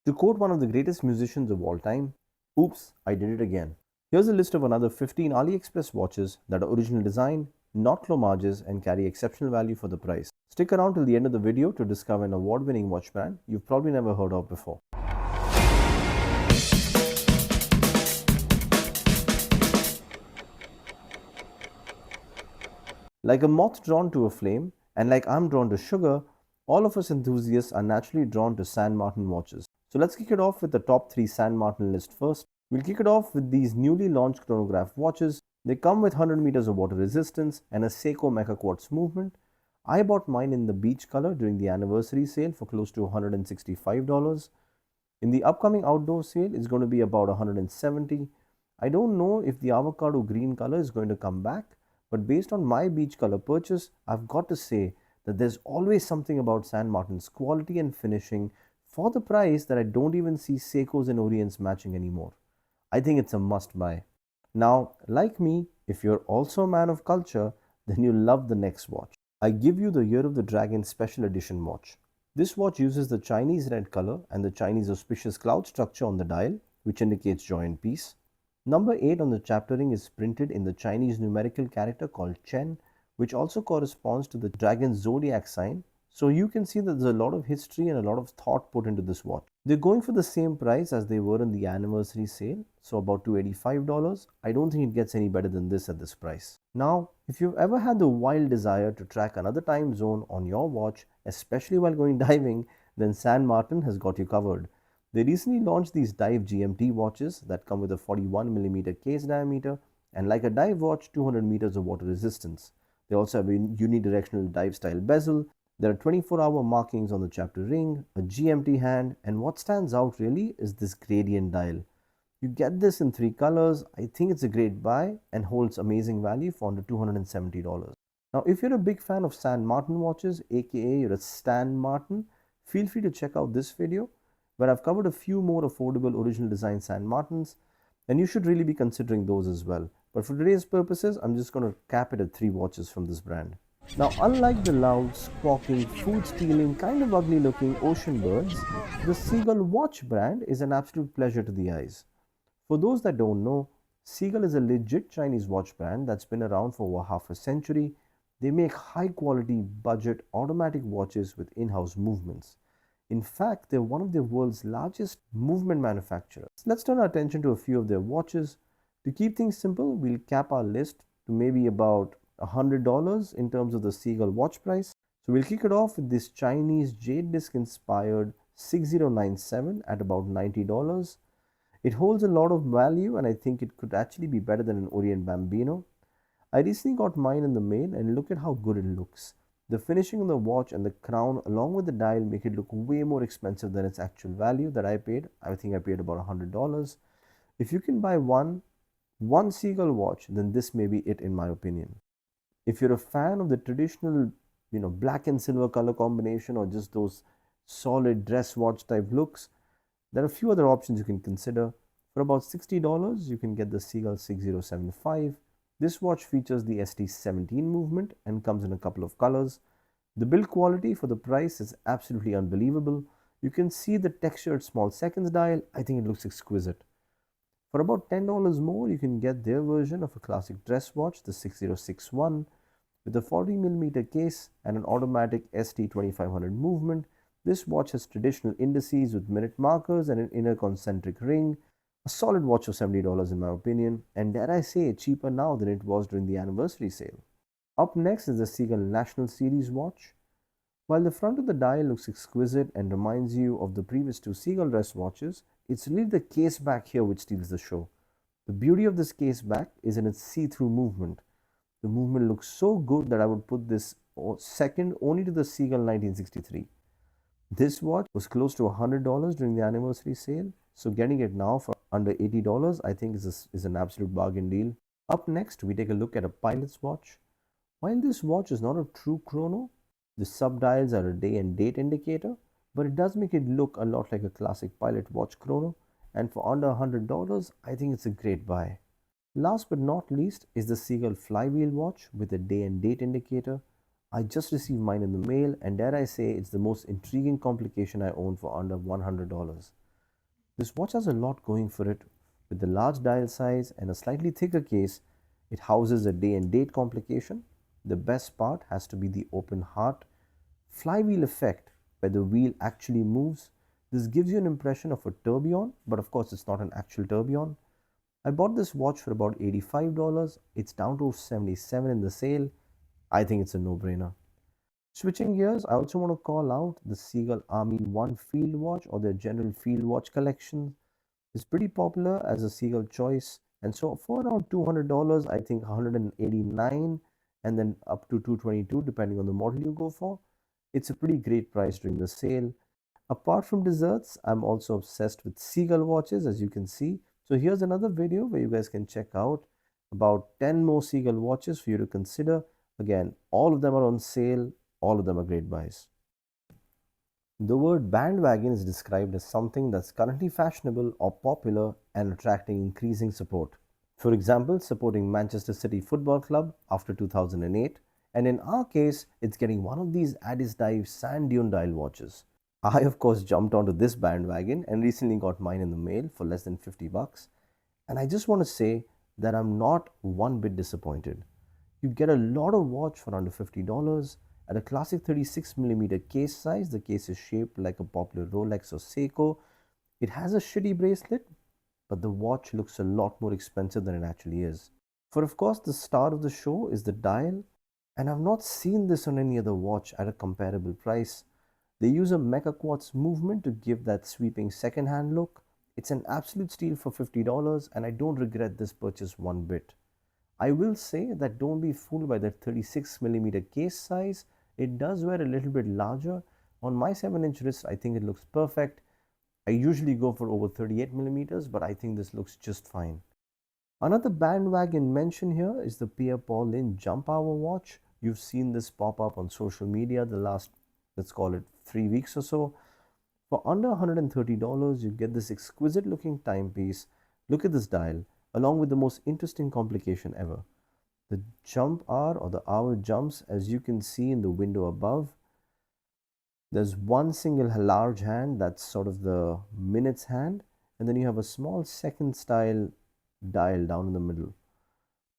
To quote one of the greatest musicians of all time, oops, I did it again. Here's a list of another 15 AliExpress watches that are original design, not clomages, and carry exceptional value for the price. Stick around till the end of the video to discover an award-winning watch brand you've probably never heard of before. Like a moth drawn to a flame, and like I'm drawn to sugar, all of us enthusiasts are naturally drawn to San Martin watches. So let's kick it off with the top 3 San Martin list first. We'll kick it off with these newly launched chronograph watches. They come with 100 meters of water resistance and a Seiko Mecha Quartz movement. I bought mine in the beach color during the anniversary sale for close to $165. In the upcoming outdoor sale, it's going to be about $170. I don't know if the avocado green color is going to come back, but based on my beach color purchase, I've got to say that there's always something about San Martin's quality and finishing for the price that I don't even see Seikos and Orients matching anymore. I think it's a must buy. Now, like me, if you're also a man of culture, then you'll love the next watch. I give you the Year of the Dragon Special Edition watch. This watch uses the Chinese red color and the Chinese auspicious cloud structure on the dial, which indicates joy and peace. Number 8 on the chapter ring is printed in the Chinese numerical character called Chen, which also corresponds to the dragon zodiac sign. So you can see that there's a lot of history and a lot of thought put into this watch. They're going for the same price as they were in the anniversary sale, so about $285. I don't think it gets any better than this at this price. Now, if you've ever had the wild desire to track another time zone on your watch, especially while going diving, then San Martin has got you covered. They recently launched these dive GMT watches that come with a 41mm case diameter and, like a dive watch, 200 meters of water resistance. They also have a unidirectional dive style bezel. There are 24-hour markings on the chapter ring, a GMT hand, and what stands out really is this gradient dial. You get this in 3 colors. I think it's a great buy and holds amazing value for under $270. Now, if you're a big fan of San Martin watches, aka you're a Stan Martin, feel free to check out this video where I've covered a few more affordable original design San Martins, and you should really be considering those as well. But for today's purposes, I'm just going to cap it at 3 watches from this brand. Now, unlike the loud, squawking, food-stealing, kind of ugly-looking ocean birds, the Seagal watch brand is an absolute pleasure to the eyes. For those that don't know, Seagal is a legit Chinese watch brand that's been around for over half a century. They make high-quality, budget, automatic watches with in-house movements. In fact, they're one of the world's largest movement manufacturers. Let's turn our attention to a few of their watches. To keep things simple, we'll cap our list to maybe about $100 in terms of the Seagal watch price. So we'll kick it off with this Chinese jade disc inspired 6097 at about $90. It holds a lot of value and I think it could actually be better than an Orient Bambino. I recently got mine in the mail and look at how good it looks. The finishing on the watch and the crown along with the dial make it look way more expensive than its actual value that I paid. I think I paid about $100. If you can buy one Seagal watch, then this may be it in my opinion. If you're a fan of the traditional, black and silver color combination or just those solid dress watch type looks, there are a few other options you can consider. For about $60, you can get the Seagal 6075. This watch features the ST17 movement and comes in a couple of colors. The build quality for the price is absolutely unbelievable. You can see the textured small seconds dial. I think it looks exquisite. For about $10 more, you can get their version of a classic dress watch, the 6061. With a 40mm case and an automatic ST2500 movement, this watch has traditional indices with minute markers and an inner concentric ring. A solid watch of $70 in my opinion, and dare I say cheaper now than it was during the anniversary sale. Up next is the Seagal National Series watch. While the front of the dial looks exquisite and reminds you of the previous 2 Seagal dress watches, it's really the case back here which steals the show. The beauty of this case back is in its see-through movement. The movement looks so good that I would put this second only to the Seagal 1963. This watch was close to $100 during the anniversary sale, so getting it now for under $80 I think is an absolute bargain deal. Up next, we take a look at a pilot's watch. While this watch is not a true chrono, the sub-dials are a day and date indicator, but it does make it look a lot like a classic pilot watch chrono, and for under $100 I think it's a great buy. Last but not least is the Seagal flywheel watch with a day and date indicator. I just received mine in the mail and dare I say it's the most intriguing complication I own for under $100. This watch has a lot going for it. With the large dial size and a slightly thicker case, it houses a day and date complication. The best part has to be the open heart flywheel effect, where the wheel actually moves. This gives you an impression of a tourbillon, but of course it's not an actual tourbillon. I bought this watch for about $85. It's down to 77 in the sale. I think it's a no-brainer. Switching gears, I also want to call out the Seagal Army 1 Field Watch, or their general field watch collection. It's pretty popular as a Seagal choice. And so for around $200, I think 189 and then up to 222 depending on the model you go for. It's a pretty great price during the sale. Apart from desserts, I'm also obsessed with Seagal watches, as you can see. So here's another video where you guys can check out about 10 more Seagal watches for you to consider. Again, all of them are on sale. All of them are great buys. The word bandwagon is described as something that's currently fashionable or popular and attracting increasing support. For example, supporting Manchester City Football Club after 2008, and in our case, it's getting one of these Addis Dive sand dune dial watches. I, of course, jumped onto this bandwagon and recently got mine in the mail for less than 50 bucks. And I just want to say that I'm not one bit disappointed. You get a lot of watch for under $50 at a classic 36mm case size. The case is shaped like a popular Rolex or Seiko. It has a shitty bracelet, but the watch looks a lot more expensive than it actually is. For of course, the star of the show is the dial, and I've not seen this on any other watch at a comparable price. They use a mecha quartz movement to give that sweeping second-hand look. It's an absolute steal for $50, and I don't regret this purchase one bit. I will say that don't be fooled by that 36mm case size. It does wear a little bit larger. On my 7-inch wrist, I think it looks perfect. I usually go for over 38mm, but I think this looks just fine. Another bandwagon mention here is the Pierre Paul Lin Jump Hour watch. You've seen this pop up on social media the last, let's call it 3 weeks or so. For under $130, you get this exquisite looking timepiece. Look at this dial, along with the most interesting complication ever. The jump hour, or the hour jumps, as you can see in the window above. There's one single large hand, that's sort of the minutes hand, and then you have a small second style dial down in the middle.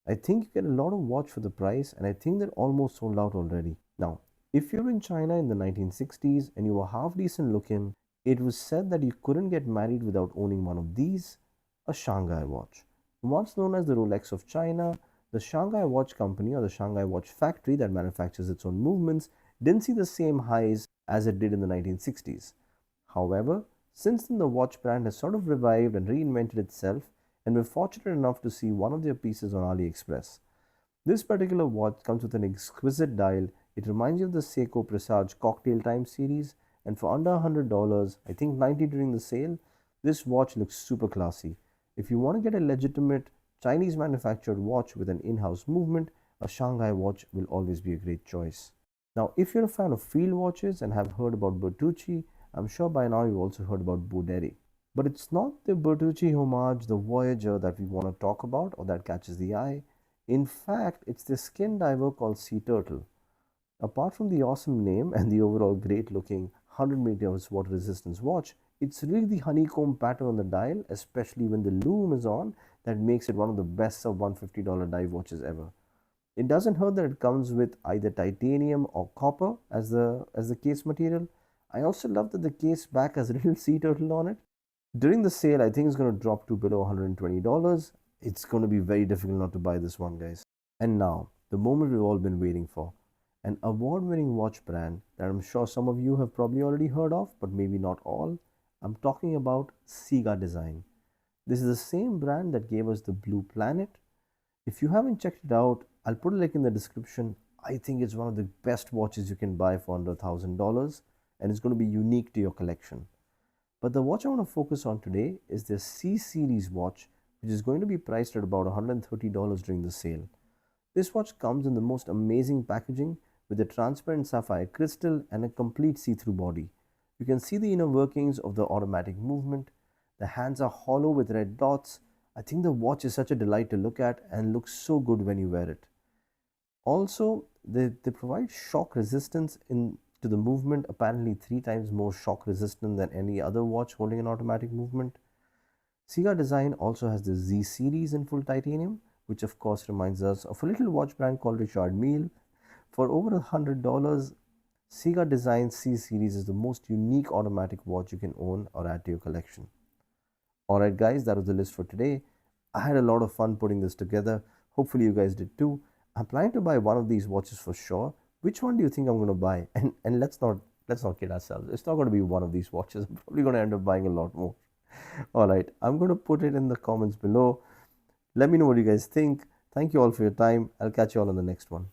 I think you get a lot of watch for the price, and I think they're almost sold out already. Now, if you're in China in the 1960s and you were half decent looking, it was said that you couldn't get married without owning one of these, a Shanghai watch. Once known as the Rolex of China, the Shanghai Watch Company, or the Shanghai Watch Factory that manufactures its own movements, didn't see the same highs as it did in the 1960s. However, since then the watch brand has sort of revived and reinvented itself, and we're fortunate enough to see one of their pieces on AliExpress. This particular watch comes with an exquisite dial. It reminds you of the Seiko Presage Cocktail Time series, and for under $100, I think 90 during the sale, this watch looks super classy. If you want to get a legitimate Chinese manufactured watch with an in-house movement, a Shanghai watch will always be a great choice. Now, if you're a fan of field watches and have heard about Bertucci, I'm sure by now you've also heard about Bouderie. But it's not the Bertucci homage, the Voyager, that we want to talk about or that catches the eye. In fact, it's the skin diver called Sea Turtle. Apart from the awesome name and the overall great looking 100 meters water resistance watch, it's really the honeycomb pattern on the dial, especially when the lume is on, that makes it one of the best sub $150 dive watches ever. It doesn't hurt that it comes with either titanium or copper as the case material. I also love that the case back has a little sea turtle on it. During the sale, I think it's going to drop to below $120. It's going to be very difficult not to buy this one, guys. And now, the moment we've all been waiting for. An award-winning watch brand that I'm sure some of you have probably already heard of, but maybe not all. I'm talking about Seagal Design. This is the same brand that gave us the Blue Planet. If you haven't checked it out, I'll put a link in the description. I think it's one of the best watches you can buy for under $1,000, and it's going to be unique to your collection. But the watch I want to focus on today is the C series watch, which is going to be priced at about $130 during the sale. This watch comes in the most amazing packaging with a transparent sapphire crystal and a complete see-through body. You can see the inner workings of the automatic movement. The hands are hollow with red dots. I think the watch is such a delight to look at and looks so good when you wear it. Also, they provide shock resistance to the movement, apparently 3 times more shock resistant than any other watch holding an automatic movement. Seagal Design also has the Z series in full titanium, which of course reminds us of a little watch brand called Richard Mille. For over $100, Seagal Design's C series is the most unique automatic watch you can own or add to your collection. Alright, guys, that was the list for today. I had a lot of fun putting this together. Hopefully, you guys did too. I'm planning to buy one of these watches for sure. Which one do you think I'm going to buy? And let's not kid ourselves. It's not going to be one of these watches. I'm probably going to end up buying a lot more. Alright, I'm going to put it in the comments below. Let me know what you guys think. Thank you all for your time. I'll catch you all on the next one.